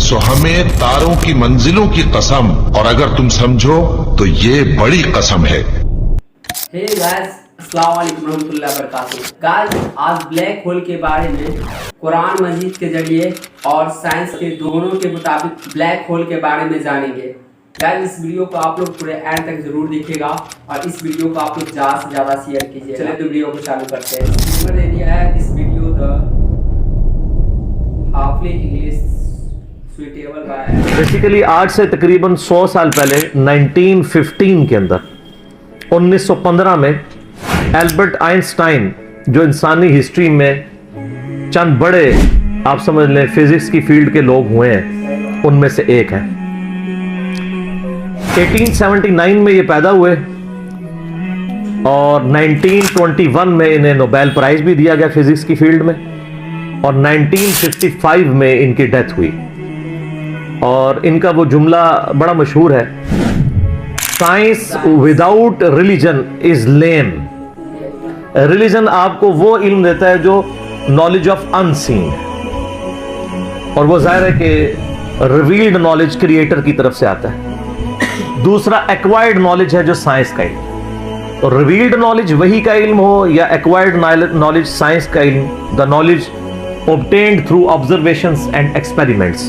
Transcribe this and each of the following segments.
सो हमें तारों की मंजिलों की कसम, और अगर तुम समझो तो ये बड़ी कसम है। बेसिकली आज से तकरीबन 100 साल पहले 1915 के अंदर 1915 में एल्बर्ट आइंस्टाइन, जो इंसानी हिस्ट्री में चंद बड़े, आप समझ लें, फिजिक्स की फील्ड के लोग हुए हैं, उनमें से एक हैं। 1879 में ये पैदा हुए और 1921 में इन्हें नोबेल प्राइज भी दिया गया फिजिक्स की फील्ड में, और 1955 में इनकी डेथ हुई। और इनका वो जुमला बड़ा मशहूर है, science without religion is lame. Religion आपको वो इल्म देता है जो नॉलेज ऑफ अनसीन, और वो जाहिर है कि रिवील्ड नॉलेज क्रिएटर की तरफ से आता है। दूसरा एक्वायर्ड नॉलेज है जो साइंस का इल्म। तो रिवील्ड नॉलेज वही का इल्म हो या एक्वायर्ड नॉलेज साइंस का इल्म, the knowledge obtained through observations and experiments,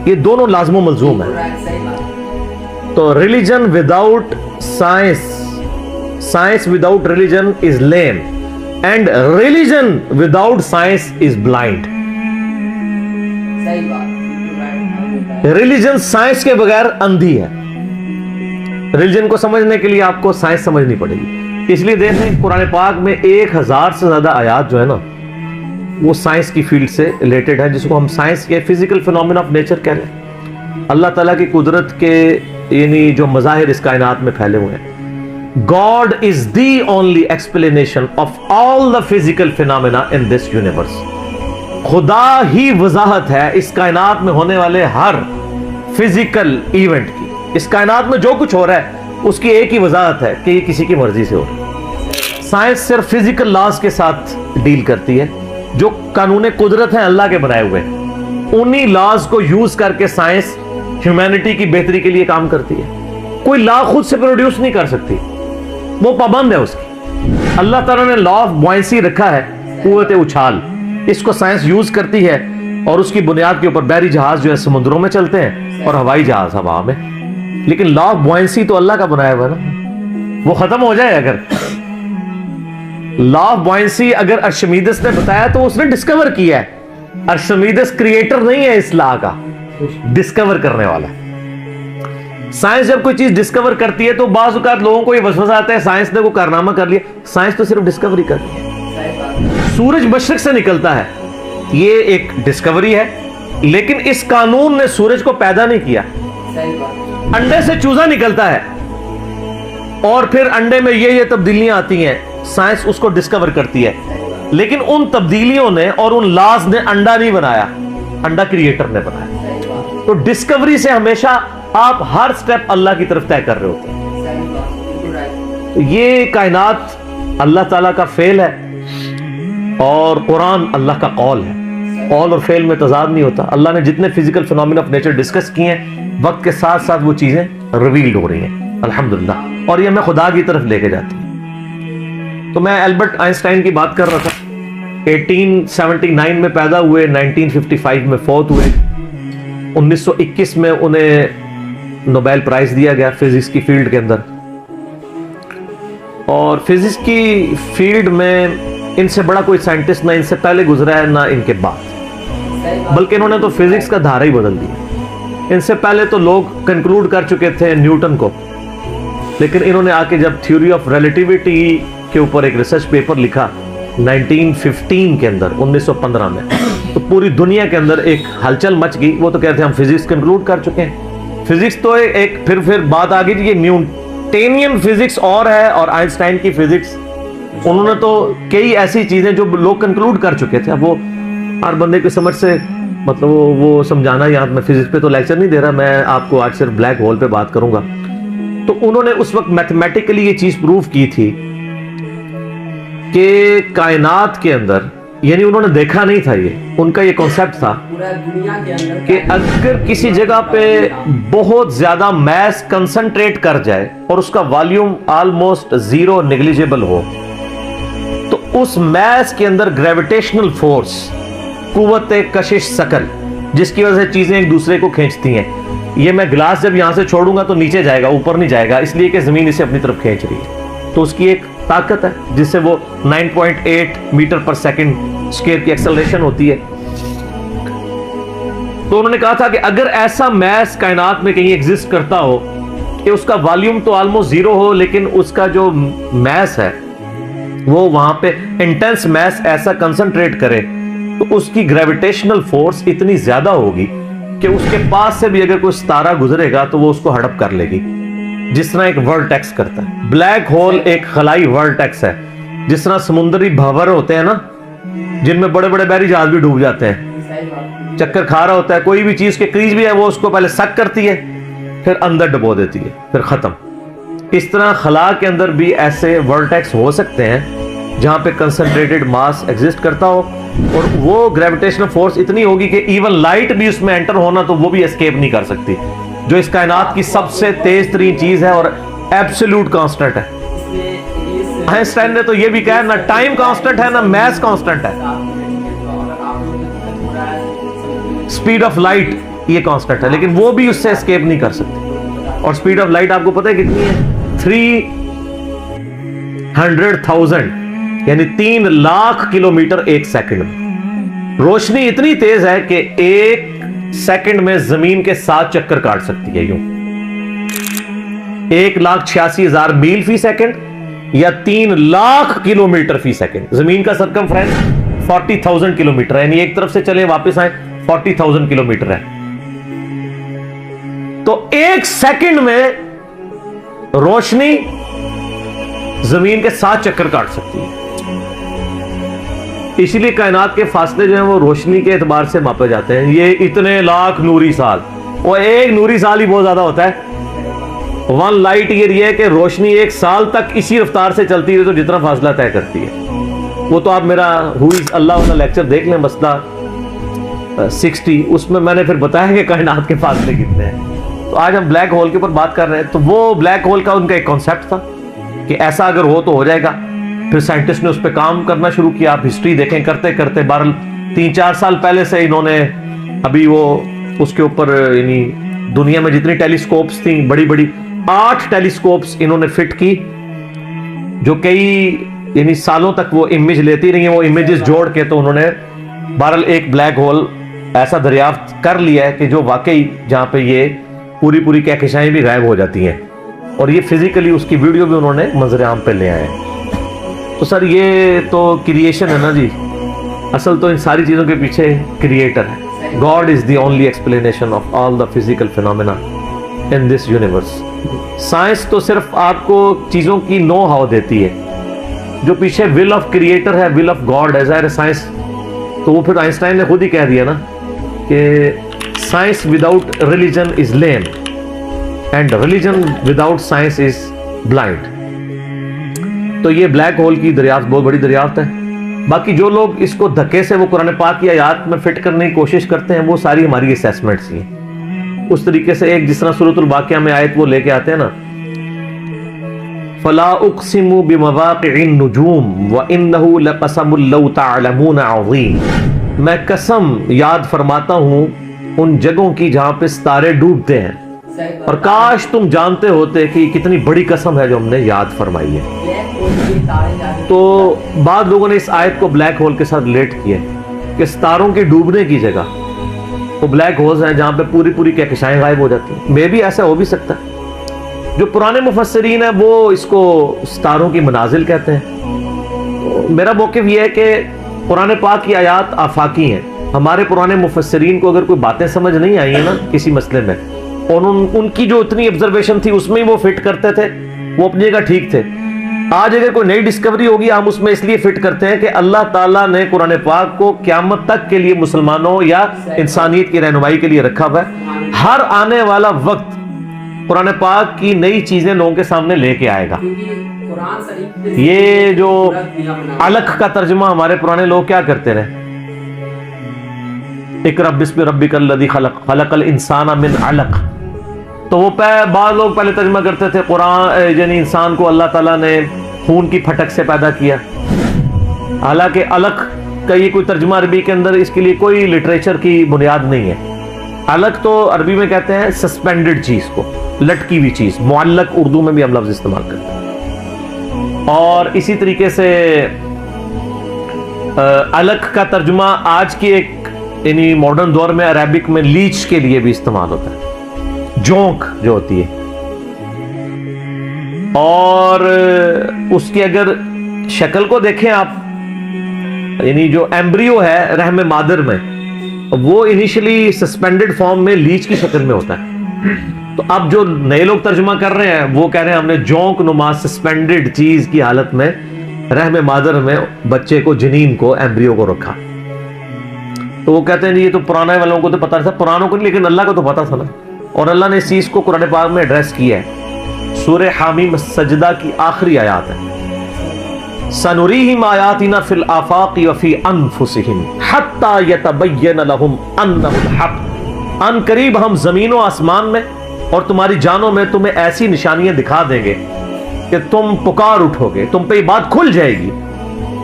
ये दोनों लाजमो मलजूम है। तो religion without science, science without religion is lame, and religion without science is blind. Religion science के बगैर अंधी है। रिलीजन को समझने के लिए आपको साइंस समझनी पड़ेगी। इसलिए देखें कुरान पाक में 1000 से ज्यादा आयात जो है ना, वो साइंस की फील्ड से रिलेटेड है, जिसको हम साइंस के फिजिकल फिनोमेना ऑफ नेचर कह रहे हैं। अल्लाह ताला की कुदरत के यानी जो मज़ाहिर इस कायनात में फैले हुए हैं। God is the only explanation of all the physical phenomena in this universe. खुदा ही वजाहत है इस कायनात में होने वाले हर फिजिकल इवेंट की। इस कायनात में जो कुछ हो रहा है उसकी एक ही वजाहत है कि ये किसी की मर्जी से हो रहा है। साइंस सिर्फ फिजिकल लॉज के साथ डील करती है, जो कानून कुदरत है अल्लाह के बनाए हुए, उन्हीं लॉज को यूज करके साइंस ह्यूमैनिटी की बेहतरी के लिए काम करती है। कोई लॉ खुद से प्रोड्यूस नहीं कर सकती, वो पाबंद है उसकी। अल्लाह ताला ने लॉ ऑफ बॉयंसी रखा है, कुव्वत उछाल, इसको साइंस यूज करती है और उसकी बुनियाद के ऊपर बहरी जहाज जो है समुद्रों में चलते हैं और हवाई जहाज हवा में। लेकिन लॉ ऑफ बॉयंसी तो अल्लाह का बनाया हुआ है ना, वो खत्म हो जाए अगर लॉ ऑफ बॉयंसी अगर अर्शिमीदस ने बताया तो उसने डिस्कवर किया है। अर्शिमीदस क्रिएटर नहीं है इस लॉ का, डिस्कवर करने वाला है। साइंस जब कोई चीज डिस्कवर करती है तो बाज़ औक़ात लोगों को ये वसवसा आता है साइंस ने कोई कारनामा कर लिया। साइंस तो सिर्फ डिस्कवरी कर रही है। सूरज मशरिक से निकलता है, ये एक डिस्कवरी है, लेकिन इस कानून ने सूरज को पैदा नहीं किया। अंडे से चूजा निकलता है और फिर अंडे में ये तब्दीलियां आती हैं, साइंस उसको डिस्कवर करती है, लेकिन उन तब्दीलियों ने और उन लॉज ने अंडा नहीं बनाया, अंडा क्रिएटर ने बनाया। तो डिस्कवरी से हमेशा आप हर स्टेप अल्लाह की तरफ तय कर रहे होते हैं। तो ये कायनात अल्लाह ताला का फेल है और कुरान अल्लाह का कौल है। कौल और फेल में तजाद नहीं होता। अल्लाह ने जितने physical phenomena of nature discuss किए हैं, वक्त के साथ साथ वो चीजें रिवील्ड हो रही हैं अल्हम्दुलिल्लाह, और ये हमें खुदा की तरफ लेके जाती है। तो मैं एल्बर्ट आइंस्टाइन की बात कर रहा था। 1879 में पैदा हुए, 1955 में फौत हुए। 1921 में उन्हें नोबेल प्राइज दिया गया फिजिक्स की फील्ड के अंदर। और फिजिक्स की फील्ड में इनसे बड़ा कोई साइंटिस्ट ना इनसे पहले गुजरा है ना इनके बाद, बल्कि इन्होंने तो फिजिक्स का धारा ही बदल दिया। इनसे पहले तो लोग कंक्लूड कर चुके थे न्यूटन को, लेकिन इन्होंने आके जब थ्योरी ऑफ रिलेटिविटी के ऊपर एक रिसर्च पेपर लिखा 1915 के अंदर, 1915 में, तो पूरी दुनिया के अंदर एक हलचल मच गई। वो तो कहते हैं हम फिजिक्स कंक्लूड कर चुके हैं। फिजिक्स तो एक फिर बात आ गई, ये न्यूटनियन फिजिक्स और है और आइंस्टाइन की फिजिक्स, उन्होंने तो कई ऐसी चीजें जो लोग कंक्लूड कर चुके थे। अब वो हर बंदे की समझ से मतलब वो समझाना, यहाँ मैं फिजिक्स पे तो लेक्चर नहीं दे रहा, मैं आपको आज सिर्फ ब्लैक होल पे बात करूंगा। तो उन्होंने उस वक्त मैथमेटिकली ये चीज प्रूव की थी कि कायनात के अंदर यानी उन्होंने देखा नहीं था, ये उनका ये कॉन्सेप्ट था पूरा दुनिया के अंदर कि अगर किसी जगह पे बहुत ज्यादा मैस कंसंट्रेट कर जाए और उसका वॉल्यूम ऑलमोस्ट जीरो नेग्लिजिबल हो, तो उस मैस के अंदर ग्रेविटेशनल फोर्स, कुव्वत कशिश सकल, जिसकी वजह से चीजें एक दूसरे को खींचती हैं। ये मैं गिलास जब यहां से छोड़ूंगा तो नीचे जाएगा, ऊपर नहीं जाएगा, इसलिए कि जमीन इसे अपनी तरफ खींच रही है। तो उसकी एक ताकत है जिससे वो 9.8 मीटर पर सेकंड स्क्वायर की एक्सेलरेशन होती है। तो उन्होंने कहा था कि अगर ऐसा मैस कायनात में कहीं एग्जिस्ट करता हो कि उसका वॉल्यूम तो ऑलमोस्ट जीरो हो, लेकिन उसका जो मैस है वो वहां पे इंटेंस मैस ऐसा कंसंट्रेट करे, तो उसकी ग्रेविटेशनल फोर्स इतनी ज्यादा होगी कि उसके पास से भी अगर कोई सितारा गुजरेगा तो वो उसको हड़प कर लेगी, जिस तरह एक वर्टेक्स करता है। ब्लैक होल एक खलाई वर्टेक्स है, जिस तरह समुद्री भंवर होते हैं ना, जिनमें बड़े बड़े बहरी जहाज भी डूब जाते हैं, चक्कर खा रहा होता है, कोई भी चीज के क्रीज भी है वो उसको पहले सक करती है, फिर अंदर डुबो देती है, फिर खत्म। इस तरह खला के अंदर भी ऐसे वर्टेक्स हो सकते हैं जहां पे कंसंट्रेटेड मास एग्जिस्ट करता हो, और वो ग्रेविटेशनल फोर्स इतनी होगी कि इवन लाइट भी उसमें एंटर होना तो वो भी एस्केप नहीं कर सकती, जो इस कायनात की सबसे तेज तरीन चीज है और एब्सोल्यूट कांस्टेंट है। आइंस्टाइन ने तो ये भी कहा, ना टाइम कांस्टेंट है ना मैस कांस्टेंट है, स्पीड ऑफ लाइट ये कांस्टेंट है, लेकिन वो भी उससे एस्केप नहीं कर सकती। और स्पीड ऑफ लाइट आपको पता है कितनी है? 300,000 यानी 3 लाख किलोमीटर एक सेकंड में। रोशनी इतनी तेज है कि एक सेकंड में जमीन के 7 चक्कर काट सकती है, यूं 1,86,000 मील फी सेकंड या 3 लाख किलोमीटर फी सेकंड। जमीन का सरकमफ्रेंस 40,000 किलोमीटर है, यानी एक तरफ से चले वापस आए 40,000 किलोमीटर है। तो एक सेकंड में रोशनी जमीन के 7 चक्कर काट सकती है। इसलिए कायनात के फासले जो हैं वो रोशनी के एतबार से मापे जाते हैं। ये इतने लाख नूरी साल, और एक नूरी साल ही बहुत ज्यादा होता है। 1 लाइट ईयर ये है कि रोशनी एक साल तक इसी रफ्तार से चलती है तो जितना फासला तय करती है। वो तो आप मेरा हु इज अल्लाह वाला लेक्चर देख लें, मसला 60, उसमें मैंने फिर बताया कि कायनात के फासले कितने हैं। तो आज हम ब्लैक होल के ऊपर बात कर रहे हैं। तो वो ब्लैक होल का उनका एक कॉन्सेप्ट था कि ऐसा अगर हो तो हो जाएगा। फिर साइंटिस्ट ने उस पर काम करना शुरू किया। आप हिस्ट्री देखें, करते करते 3-4 साल पहले से इन्होंने अभी वो उसके ऊपर यानी दुनिया में जितनी टेलीस्कोप्स थी बड़ी बड़ी 8 टेलीस्कोप्स इन्होंने फिट की, जो कई यानी सालों तक वो इमेज लेती रही हैं। वो इमेजेस जोड़ के तो उन्होंने बहरहाल एक ब्लैक होल ऐसा दरियाफ्त कर लिया है कि जो वाकई जहां पे ये पूरी कहकशाएं भी गायब हो जाती हैं, और ये फिजिकली उसकी वीडियो भी उन्होंने मंजर आम पे ले आए। तो सर ये तो क्रिएशन है ना जी, असल तो इन सारी चीजों के पीछे क्रिएटर है। God is the only explanation of all the physical phenomena in this universe. Science तो सिर्फ आपको चीजों की नो हाउ देती है, जो पीछे विल ऑफ क्रिएटर है, विल ऑफ गॉड है। ज़ाहिर साइंस तो वो फिर आइंस्टाइन ने खुद ही कह दिया ना कि science without religion is lame and religion without science is blind. तो ये ब्लैक होल की दरियाफ्त बहुत बड़ी दरियाफ्त है। बाकी जो लोग इसको धक्के से वो कुरान पाक की आयत में फिट करने की कोशिश करते हैं, वो सारी हमारी असेसमेंट्स ही हैं। उस तरीके से एक जिस तरह सूरतुल वाक़िया में आयत वो लेके आते हैं ना, फला उक़सिमु बिमवाक़िइन नुजूम व इन्नहु लक़समुल लौ तअलमून अज़ीम। मैं कसम याद फरमाता हूं उन जगहों की जहां पे सितारे डूबते हैं, और काश तुम जानते होते कि कितनी बड़ी कसम है जो हमने याद फरमाई है। तो बाद लोगों ने इस आयत को ब्लैक होल के साथ रिलेट किया कि सितारों के डूबने की जगह वो ब्लैक होल्स हैं जहां पे पूरी कहकशाएं गायब हो जाती हैं। मे भी ऐसा हो भी सकता है। जो पुराने मुफस्सिरीन है वो इसको सितारों की मनाजिल कहते हैं। तो मेरा मौक़िफ़ ये है कि कुरान पाक की आयत आफाकी हैं। हमारे पुराने मुफस्सिरीन को अगर कोई बातें समझ नहीं आई है ना किसी मसले में, और उनकी जो इतनी ऑब्जर्वेशन थी उसमें ही वो फिट करते थे, वो अपनी जगह ठीक थे। आज अगर कोई नई डिस्कवरी होगी हम उसमें इसलिए फिट करते हैं कि अल्लाह ताला ने कुरान पाक को क़यामत तक के लिए मुसलमानों या इंसानियत की रहनुमाई के लिए रखा हुआ है। हर आने वाला वक्त कुरान पाक की नई चीजें लोगों के सामने लेके आएगा। कुरान शरीफ ये जो पूरा दुनिया बना अलख का तर्जुमा हमारे पुराने लोग क्या करते रहे, इक़रा बिस्मि रब्बिकल लज़ी खलक़ खलक़ल इंसाना मिन अलक़, तो वो बाद लोग पहले तर्जुमा करते थे कुरान यानी इंसान को अल्लाह ताला ने खून की फटक से पैदा किया। हालांकि अलख का ये कोई तर्जुमा अरबी के अंदर इसके लिए कोई लिटरेचर की बुनियाद नहीं है। अलग तो अरबी में कहते हैं सस्पेंडेड चीज को, लटकी हुई चीज, मुअल्लक उर्दू में भी हम लफ्ज इस्तेमाल करते हैं। और इसी तरीके से अलग का तर्जुमा आज की एक यानी मॉडर्न दौर में अरबिक में लीच के लिए भी इस्तेमाल होता है, जोंक जो होती है। और उसकी अगर शक्ल को देखें आप, यानी जो एम्ब्रियो है रहम मादर में, वो इनिशियली सस्पेंडेड फॉर्म में लीच की शक्ल में होता है। तो अब जो नए लोग तर्जुमा कर रहे हैं वो कह रहे हैं हमने जोंक नुमा सस्पेंडेड चीज की हालत में रहम मादर में बच्चे को, जनीन को, एम्ब्रियो को रखा। तो वो कहते हैं ये तो पुराने वालों को तो पता था, पुरानों को नहीं, लेकिन अल्लाह को तो पता था ना। और अल्लाह ने इस चीज को कुरान पाक में एड्रेस किया है। सूरह हामीम सजदा की आखिरी आयत है, सनुरीहिम आयातिना फिल आफाक़ि व फी अनफुसिहिम हत्ता यतबय्यन लहुम अन्नहुल हक़। अन करीब हम जमीन व आसमान में और तुम्हारी जानों में तुम्हें ऐसी निशानियां दिखा देंगे कि तुम पुकार उठोगे, तुम पे ये बात खुल जाएगी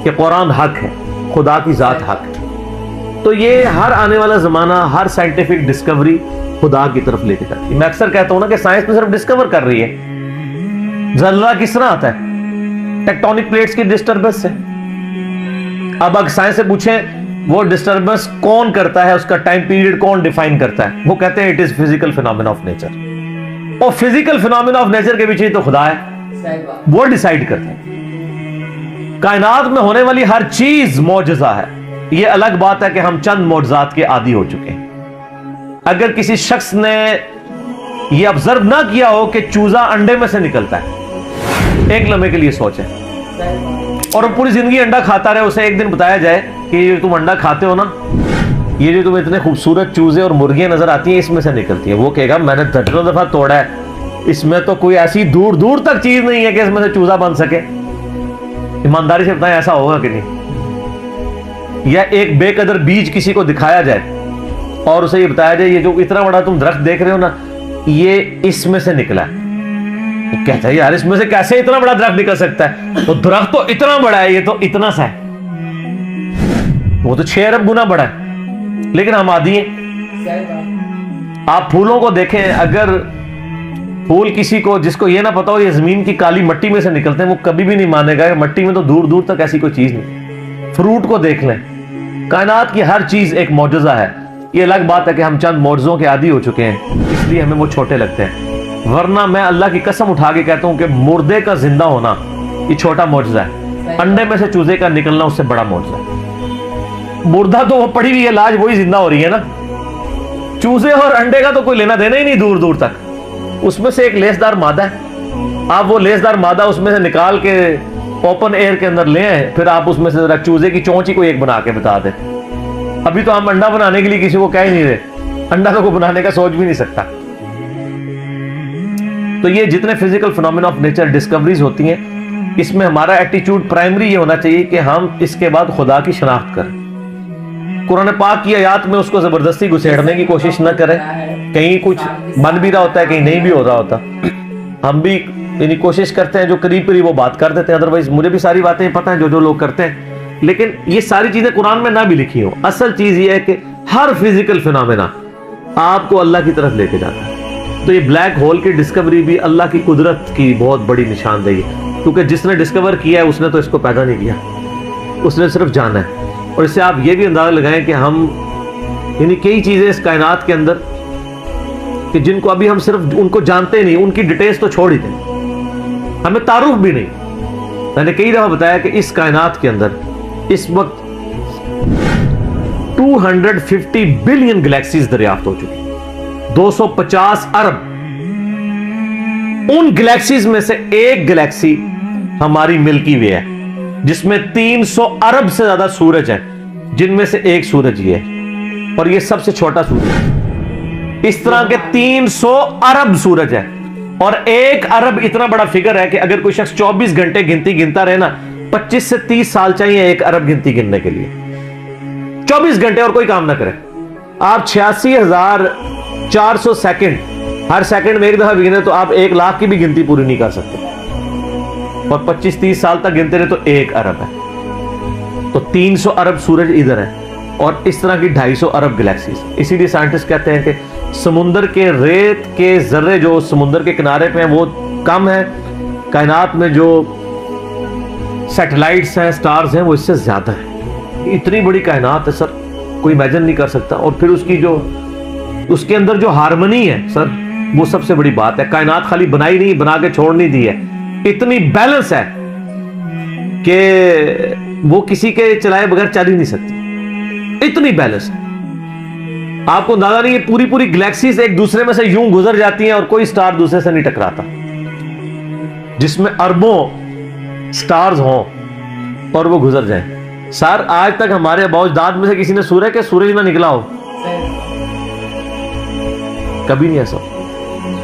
कि कुरान हक है, खुदा की जात हक है। तो ये हर आने वाला जमाना, हर साइंटिफिक डिस्कवरी खुदा की तरफ लेके जाती है। मैं अक्सर कहता हूं ना कि साइंस में सिर्फ डिस्कवर कर रही है। जल्ला किस तरह आता है? टेक्टोनिक प्लेट्स की डिस्टर्बेंस से। अब अगर साइंस से पूछें वो डिस्टर्बेंस कौन करता है, उसका टाइम पीरियड कौन डिफाइन करता है, वो कहते हैं it is physical phenomena of nature. और फिजिकल फिनोमेना ऑफ नेचर के पीछे तो खुदा है, वो डिसाइड करता है। कायनात में होने वाली हर चीज मौजज़ा है। ये अलग बात है कि हम चंद मौजज़ात के आदी हो चुके हैं। अगर किसी शख्स ने यह ऑब्जर्व ना किया हो कि चूजा अंडे में से निकलता है, एक लम्हे के लिए सोचे, और पूरी जिंदगी अंडा खाता रहे, उसे एक दिन बताया जाए कि ये तुम अंडा खाते हो ना, ये जो तुम्हें इतने खूबसूरत चूजे और मुर्गियां नजर आती हैं इसमें से निकलती हैं, वो कहेगा मैंने दर्जनों दफा तोड़ा है, इसमें तो कोई ऐसी दूर दूर तक चीज नहीं है कि इसमें से चूजा बन सके। ईमानदारी से बताएं ऐसा होगा कि नहीं? या एक बेकदर बीज किसी को दिखाया जाए और उसे ये बताया जाए ये जो इतना बड़ा तुम दरख्त देख रहे हो ना, ये इसमें से निकला है, तो कहता है यार इसमें से कैसे इतना बड़ा दरख्त निकल सकता है? तो दरख्त तो इतना बड़ा है, ये तो इतना सा है, वो तो 6 अरब गुना बड़ा है, लेकिन हम आदी हैं। आप फूलों को देखें, अगर फूल किसी को जिसको ये ना पता हो ये जमीन की काली मट्टी में से निकलते हैं, वो कभी भी नहीं मानेगा। मट्टी में तो दूर दूर तक ऐसी कोई चीज नहीं। फ्रूट को देख लें, कायनात की हर चीज एक मौजज़ा है। ये अलग बात है कि हम चंद मौजज़ों के आदी हो चुके हैं, इसलिए हमें वो छोटे लगते हैं। वरना मैं अल्लाह की कसम उठा के कहता हूं कि मुर्दे का जिंदा होना ये छोटा मौजज़ा है, अंडे में से चूजे का निकलना उससे बड़ा मौजज़ा है। मुर्दा तो वो पड़ी हुई है लाश, वही जिंदा हो रही है ना। चूजे और अंडे का तो कोई लेना देना ही नहीं दूर दूर तक। उसमें से एक लेसदार मादा है, आप वो लेसदार मादा उसमें से निकाल के ओपन एयर के अंदर ले आए, फिर आप उसमें से जरा चूजे की चोंच ही कोई एक बना के बता दे। अभी तो हम अंडा बनाने के लिए किसी को कह ही नहीं रहे, अंडा तो कोई बनाने का सोच भी नहीं सकता। तो ये जितने physical phenomena of nature discoveries होती हैं, इसमें हमारा एटीट्यूड प्राइमरी ये होना चाहिए कि हम इसके बाद खुदा की शनाख्त करें। कुरान पाक की आयत में उसको जबरदस्ती घुसेड़ने की कोशिश न करें। कहीं कुछ बन भी रहा होता है, कहीं नहीं भी हो रहा होता। हम भी यानी कोशिश करते हैं जो करीब करीब वो बात कर देते हैं, अदरवाइज मुझे भी सारी बातें पता है जो जो लोग करते हैं, लेकिन ये सारी चीजें कुरान में ना भी लिखी हो। असल चीज ये है कि हर फिजिकल फिनोमेना आपको अल्लाह की तरफ लेके जाता है। तो ये ब्लैक होल की डिस्कवरी भी अल्लाह की कुदरत की बहुत बड़ी निशानदेही है, क्योंकि जिसने डिस्कवर किया है उसने तो इसको पैदा नहीं किया, उसने सिर्फ जाना है। और इससे आप ये भी अंदाजा लगाएं कि हम यानी कई चीजें इस कायनात के अंदर कि जिनको अभी हम सिर्फ उनको जानते नहीं, उनकी डिटेल्स तो छोड़ ही दें, हमें तारुफ भी नहीं। मैंने कई दफा बताया कि इस कायनात के अंदर इस वक्त 250 बिलियन गैलेक्सीज दरियाफ्त हो चुकी, 250 अरब। उन गैलेक्सीज में से एक गैलेक्सी हमारी मिल्की वे है, जिसमें 300 अरब से ज्यादा सूरज है, जिनमें से एक सूरज ये है, और ये सबसे छोटा सूरज है। इस तरह के 300 अरब सूरज है, और 1 अरब इतना बड़ा फिगर है कि अगर कोई शख्स 24 घंटे गिनती गिनता रहे ना, 25 से 30 साल चाहिए 1 अरब गिनती गिनने के लिए। 24 घंटे और कोई काम ना करे। आप 86,400 सेकंड, हर सेकंड में एक दफा भी गिने तो आप 1 लाख की भी गिनती पूरी नहीं कर सकते। और 25-30 साल तक गिनते रहे तो 1 अरब है। तो 300 अरब सूरज इधर है और इस तरह की 250 अरब गैलेक्सीज। इसीलिए साइंटिस्ट कहते हैं कि समुंदर के रेत के जर्रे जो समुंदर के किनारे पे हैं वो कम है, कायनात में जो सैटेलाइट्स हैं, स्टार्स हैं, वो इससे ज्यादा है। इतनी बड़ी कायनात है सर, कोई इमेजिन नहीं कर सकता। और फिर उसकी जो उसके अंदर जो हार्मनी है सर, वो सबसे बड़ी बात है। कायनात खाली बनाई नहीं, बना के छोड़ नहीं दी है, इतनी बैलेंस है कि वो किसी के चलाए बगैर चल ही नहीं सकती, इतनी बैलेंस है। आपको अंदाजा नहीं है, पूरी पूरी गैलेक्सीज एक दूसरे में से यूं गुजर जाती हैं और कोई स्टार दूसरे से नहीं टकराता, जिसमें अरबों स्टार्स हों और वो गुजर जाएं। सर आज तक हमारे अबाउजदाद में से किसी ने सूरज ना निकला हो? कभी नहीं ऐसा।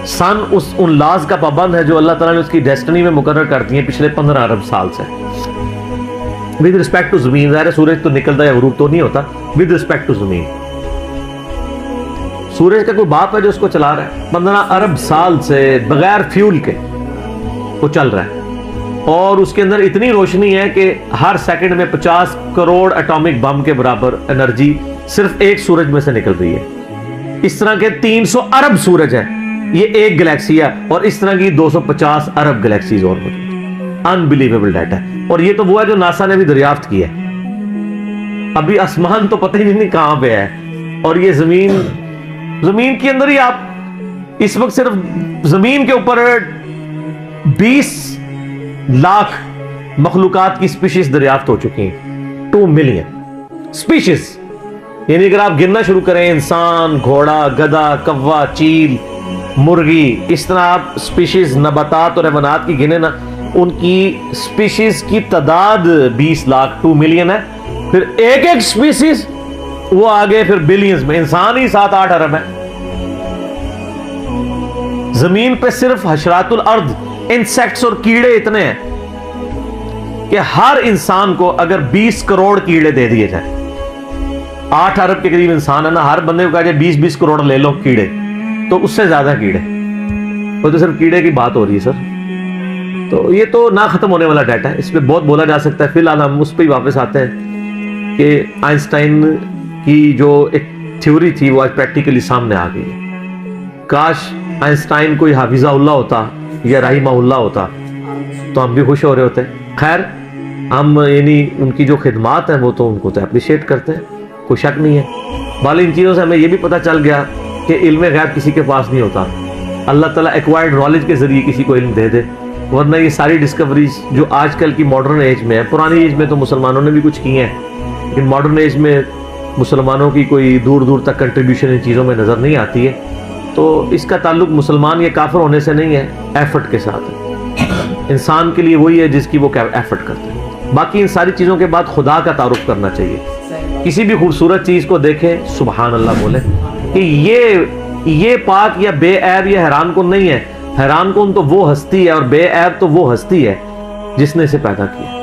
सन उन लाज का पाबंद है जो अल्लाह ताला ने उसकी डेस्टिनी में मुकर्रर कर दी है पिछले 15 अरब साल से। विद रिस्पेक्ट टू जमीन, ज़ाहिर है सूरज तो निकलता है, गुरूब तो नहीं होता। विद रिस्पेक्ट टू जमीन, सूरज का कोई बाप है जो उसको चला रहा है? 15 अरब साल से बगैर फ्यूल के वो चल रहा है और उसके अंदर इतनी रोशनी है कि हर सेकंड में 50 करोड़ एटॉमिक बम के बराबर एनर्जी सिर्फ एक सूरज में से निकल रही है। इस तरह के 300 अरब सूरज है, ये एक गैलेक्सी है, और इस तरह की 250 अरब गैलेक्सीज और मौजूद। अनबिलीवेबल डाटा है। और ये तो वो है जो नासा ने भी दरियाफ्त किया है। अभी आसमान तो पता ही नहीं कहां पे है, और ये जमीन के अंदर ही आप इस वक्त सिर्फ जमीन के ऊपर 20 लाख मखलूकात की स्पीशीज दरियाफ्त हो चुकी हैं। 2 मिलियन स्पीशीज, यानी अगर आप गिनना शुरू करें, इंसान, घोड़ा, गधा, कौवा, चील, मुर्गी, इस तरह आप स्पीशीज नबातात और हैवानात की गिने ना, उनकी स्पीशीज की तादाद 20 लाख 2 मिलियन है। फिर एक एक स्पीशीज वो आगे फिर बिलियंस में, इंसान ही 7-8 अरब है। जमीन पे सिर्फ हशरातुल अर्द, इंसेक्ट्स और कीड़े इतने हैं कि हर इंसान को अगर 20 करोड़ कीड़े दे दिए जाए, 8 अरब के करीब इंसान है ना, हर बंदे को कहा जाए 20-20 करोड़ ले लो कीड़े, तो उससे ज्यादा कीड़े। वो तो सिर्फ कीड़े की बात हो रही है सर। तो ये तो ना खत्म होने वाला डाटा है, इस पर बहुत बोला जा सकता है। फिलहाल हम उस पर ही वापस आते हैं कि आइंस्टाइन की जो एक थ्योरी थी वो आज प्रैक्टिकली सामने आ गई है। काश आइंस्टाइन कोई हाफिज़ाउल्लाह होता या रहीमाहुल्लाह होता तो हम भी खुश हो रहे होते। खैर, हम यानी उनकी जो खिदमात हैं वो तो उनको तो अप्रिशिएट करते हैं, कोई शक नहीं है। बाल इन चीज़ों से हमें ये भी पता चल गया कि इल्म गैब किसी के पास नहीं होता, अल्लाह ताला एक्वायर्ड नॉलेज के जरिए किसी को इल्म दे दे। वरना ये सारी डिस्कवरीज जो आजकल की मॉडर्न एज में है, पुरानी एज में तो मुसलमानों ने भी कुछ किए हैं, लेकिन मॉडर्न एज में मुसलमानों की कोई दूर दूर तक कंट्रीब्यूशन इन चीज़ों में नज़र नहीं आती है। तो इसका ताल्लुक मुसलमान या काफिर होने से नहीं है, एफर्ट के साथ है। इंसान के लिए वही है जिसकी वो एफर्ट करते हैं। बाकी इन सारी चीज़ों के बाद खुदा का तारुफ करना चाहिए। किसी भी खूबसूरत चीज़ को देखें, सुबहान अल्लाह बोले कि ये पाक या बेऐब या हैरान कुन नहीं है। हैरान कुन तो वो हस्ती है और बेऐब तो वो हस्ती है जिसने इसे पैदा किया।